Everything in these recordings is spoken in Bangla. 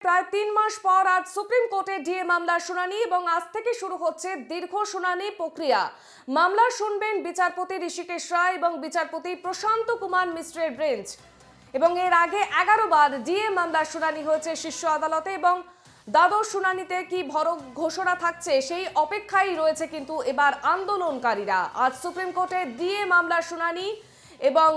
প্রায় ৩ মাস পর আজ সুপ্রিম কোর্টে ডিএ মামলার শুনানি এবং আজ থেকে শুরু হচ্ছে দীর্ঘ শুনানি প্রক্রিয়া। মামলা শুনবেন বিচারপতি ঋষিকেশ রায় এবং বিচারপতি প্রশান্ত কুমার মিশ্রের বেঞ্চ। এবং এর আগে 11 বার ডিএ মামলার শুনানি হয়েছে শীর্ষ আদালতে এবং দ্বাদশ শুনানিতে কি বড় ঘোষণা থাকছে সেই অপেক্ষায় রয়েছে কিন্তু এবার আন্দোলনকারীরা। আজ সুপ্রিম কোর্টে ডিএ মামলার শুনানি এবং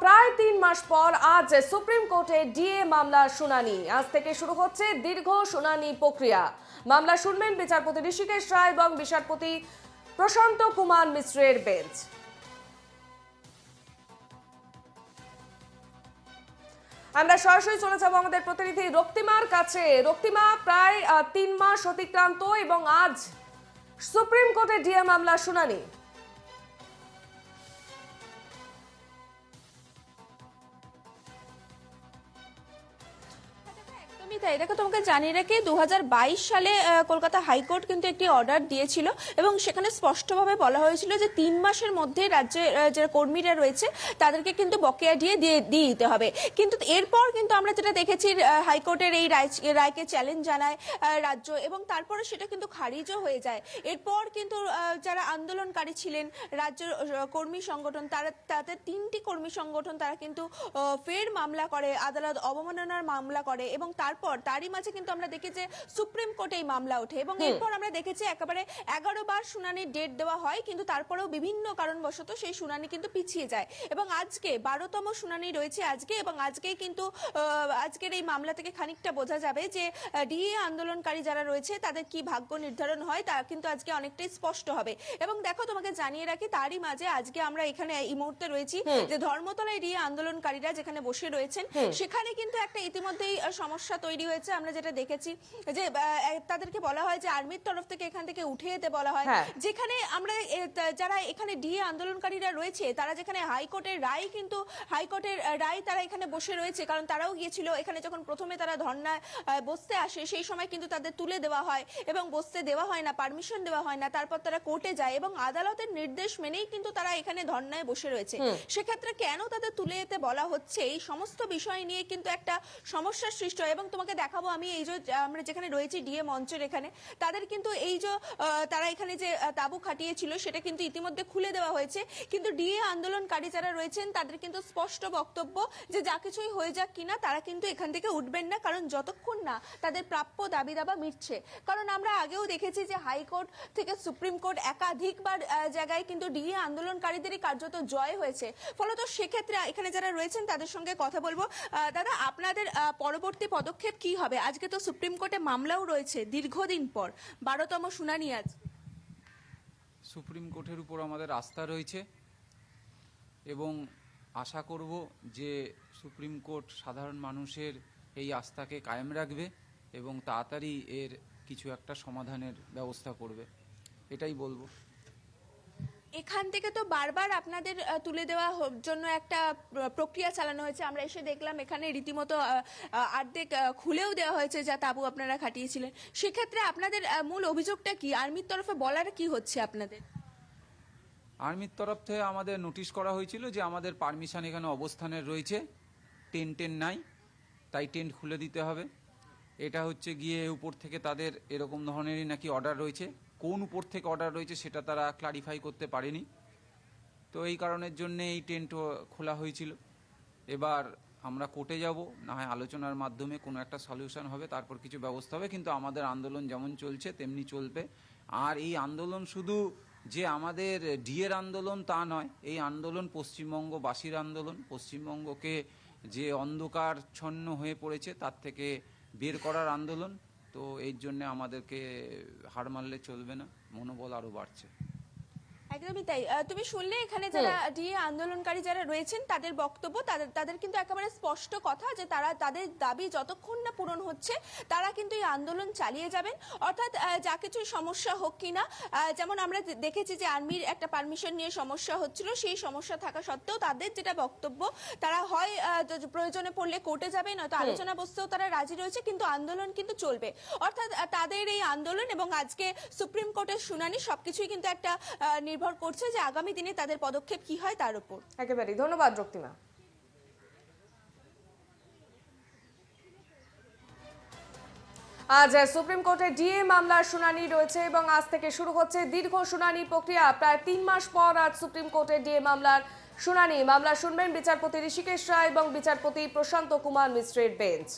প্রায় 3 মাস পর আজ সুপ্রিম কোর্টে ডিএ মামলার শুনানি। আজ থেকে শুরু হচ্ছে দীর্ঘ শুনানি প্রক্রিয়া। মামলা শুনবেন বিচারপতি ঋষিকেশ রায় এবং বিচারপতি প্রশান্ত কুমার মিশ্রের বেঞ্চ। আমরা সরাসরি চলে যাব আমাদের প্রতিনিধি রক্তিমার কাছে। রক্তিমা, প্রায় 3 মাস অতিক্রান্ত এবং আজ সুপ্রিম কোর্টে ডিএ মামলার শুনানি। তাই দেখো, তোমাকে জানিয়ে রাখি 2022 সালে কলকাতা হাইকোর্ট কিন্তু একটি অর্ডার দিয়েছিল এবং সেখানে স্পষ্টভাবে বলা হয়েছিল যে 3 মাসের মধ্যে রাজ্যের যে কর্মীরা রয়েছে তাদেরকে কিন্তু বকেয়া দিয়ে দিতে হবে। কিন্তু এরপর কিন্তু আমরা যেটা দেখেছি, হাইকোর্টের এই রায়কে চ্যালেঞ্জ জানায় রাজ্য এবং তারপরে সেটা কিন্তু খারিজও হয়ে যায়। এরপর কিন্তু যারা আন্দোলনকারী ছিলেন রাজ্যের কর্মী সংগঠন, তাদের 3টি কর্মী সংগঠন তারা কিন্তু ফের মামলা করে, আদালত অবমাননার মামলা করে এবং তারই মাঝে কিন্তু আমরা দেখি যে সুপ্রিম কোর্টে এই মামলা ওঠে এবং এরপর আমরা দেখেছি একেবারে 11 বার শুনানির ডেট দেওয়া হয়, কিন্তু তারপরেও বিভিন্ন কারণবশত সেই শুনানি কিন্তু পিছিয়ে যায় এবং আজকে 12তম শুনানি রয়েছে আজকে এবং আজকেই কিন্তু আজকের এই মামলা থেকে খানিকটা বোঝা যাবে যে ডিএ আন্দোলনকারী যারা রয়েছে তাদের কি ভাগ্য নির্ধারণ হয়, তা কিন্তু আজকে অনেকটাই স্পষ্ট হবে। এবং দেখো, তোমাকে জানিয়ে রাখি তারই মাঝে আজকে আমরা এখানে এই মুহূর্তে রয়েছি যে ধর্মতলায় ডিএ আন্দোলনকারীরা যেখানে বসে রয়েছেন সেখানে কিন্তু একটা ইতিমধ্যেই সমস্যা তৈরি হয়েছে। আমরা যেটা দেখেছি যে তাদেরকে বলা হয় যে আর্মির তরফ থেকে এখান থেকে উঠে যেতে বলা হয়, যেখানে আমরা যারা এখানে ডিএ আন্দোলনকারীরা রয়েছে তারা যেখানে হাইকোর্টের রায় তারা এখানে বসে রয়েছে, কারণ তারাও গিয়েছিল এখানে যখন প্রথমে তারা ধর্নায় বসতে আসে সেই সময় কিন্তু তাদের তুলে দেওয়া হয় এবং বসতে দেওয়া হয় না, পারমিশন দেওয়া হয় না, তারপর তারা কোর্টে যায় এবং আদালতের নির্দেশ মেনেই কিন্তু তারা এখানে ধর্নায় বসে রয়েছে। সেক্ষেত্রে কেন তাদের তুলে যেতে বলা হচ্ছে, এই সমস্ত বিষয় নিয়ে কিন্তু একটা সমস্যার সৃষ্টি হয়। এবং তোমাকে দেখাবো আমি এই যে আমরা যেখানে রয়েছি ডিএ মঞ্চের এখানে, তাদের কিন্তু এই যে তারা এখানে যে তাঁবু খাটিয়েছিল সেটা কিন্তু ইতিমধ্যে খুলে দেওয়া হয়েছে, কিন্তু ডিএ আন্দোলনকারী যারা রয়েছেন তাদের কিন্তু স্পষ্ট বক্তব্য যে যা কিছুই হয়ে যাক কিনা তারা কিন্তু এখান থেকে উঠবেন না, কারণ যতক্ষণ না তাদের প্রাপ্য দাবি দাবা মিটছে। কারণ আমরা আগেও দেখেছি যে হাইকোর্ট থেকে সুপ্রিম কোর্ট একাধিকবার জায়গায় কিন্তু ডিএ আন্দোলনকারীদেরই কার্যত জয় হয়েছে। ফলত সেক্ষেত্রে এখানে যারা রয়েছেন তাদের সঙ্গে কথা বলবো। দাদা, আপনাদের পরবর্তী পদক্ষেপ কি হবে? আজকে তো সুপ্রিম কোর্টে মামলাও রয়েছে দীর্ঘদিন পর, 12তম শুনানি আজ। সুপ্রিম কোর্টের উপর আমাদের আস্থা রয়েছে এবং আশা করব যে সুপ্রিম কোর্ট সাধারণ মানুষের এই আস্থাকে কায়েম রাখবে এবং তাড়াতাড়ি এর কিছু একটা সমাধানের ব্যবস্থা করবে, এটাই বলবো। এখান থেকে তো বারবার আপনাদের তুলে দেওয়া জন্য একটা প্রক্রিয়া চালানো হয়েছে, আমরা এসে দেখলাম এখানে রীতিমতো অর্ধেক খুলেও দেওয়া হয়েছে যা তাঁবু আপনারা খাটিয়েছিলেন। সেক্ষেত্রে আপনাদের মূল অভিযোগটা কি? আর্মির তরফে বলার কি হচ্ছে আপনাদের? আর্মির তরফ থেকে আমাদের নোটিশ করা হয়েছিল যে আমাদের পারমিশন এখানে অবস্থানের রয়েছে, টেন্ট নাই, তাই টেন্ট খুলে দিতে হবে। এটা হচ্ছে গিয়ে উপর থেকে তাদের এরকম ধরনেরই নাকি অর্ডার রয়েছে, কোন উপর থেকে অর্ডার রয়েছে সেটা তারা ক্লারিফাই করতে পারেনি, তো এই কারণের জন্য এই টেন্ট খোলা হয়েছিল। এবার আমরা কোর্টে যাব, না হয় আলোচনার মাধ্যমে কোনো একটা সলিউশন হবে, তারপর কিছু ব্যবস্থা হবে, কিন্তু আমাদের আন্দোলন যেমন চলছে তেমনি চলবে। আর এই আন্দোলন শুধু যে আমাদের ডিএর আন্দোলন তা নয়, এই আন্দোলন পশ্চিমবঙ্গবাসীর আন্দোলন। পশ্চিমবঙ্গকে যে অন্ধকারচ্ছন্ন হয়ে পড়েছে তার থেকে বের করার আন্দোলন। তো এই জন্য আমাদেরকে হার মানলে চলবে না, মনোবল আরও বাড়ছে। একদমই তাই। তুমি শুনলে এখানে যারা ডিএ আন্দোলনকারী যারা রয়েছেন তাদের বক্তব্য, তাদের কিন্তু একেবারে স্পষ্ট কথা যে তারা তাদের দাবি যতক্ষণ না পূরণ হচ্ছে তারা কিন্তু এই আন্দোলন চালিয়ে যাবেন। অর্থাৎ যা কিছু সমস্যা হোক কিনা, যেমন আমরা দেখেছি যে আর্মির একটা পারমিশন নিয়ে সমস্যা হচ্ছিল, সেই সমস্যা থাকা সত্ত্বেও তাদের যেটা বক্তব্য, তারা হয় প্রয়োজনে পড়লে কোর্টে যাবে, নয়তো আলোচনা বসতেও তারা রাজি রয়েছে, কিন্তু আন্দোলন কিন্তু চলবে। অর্থাৎ তাদের এই আন্দোলন এবং আজকে সুপ্রিম কোর্টের শুনানি সবকিছুই কিন্তু একটা নির্ভর করছে যে আগামী দিনে তাদের পদক্ষেপ কি হয় তার উপর। একেবারেই ধন্যবাদ রক্তিমা। আজ সুপ্রিম কোর্টে ডিএ মামলার শুনানি রয়েছে এবং আজ থেকে শুরু হচ্ছে দীর্ঘ শুনানি প্রক্রিয়া। প্রায় 3 মাস পর আজ সুপ্রিম কোর্টে ডিএ মামলার শুনানি। মামলা শুনবেন বিচারপতি ঋষিকেশ রায় এবং বিচারপতি প্রশান্ত কুমার মিশ্রের বেঞ্চ।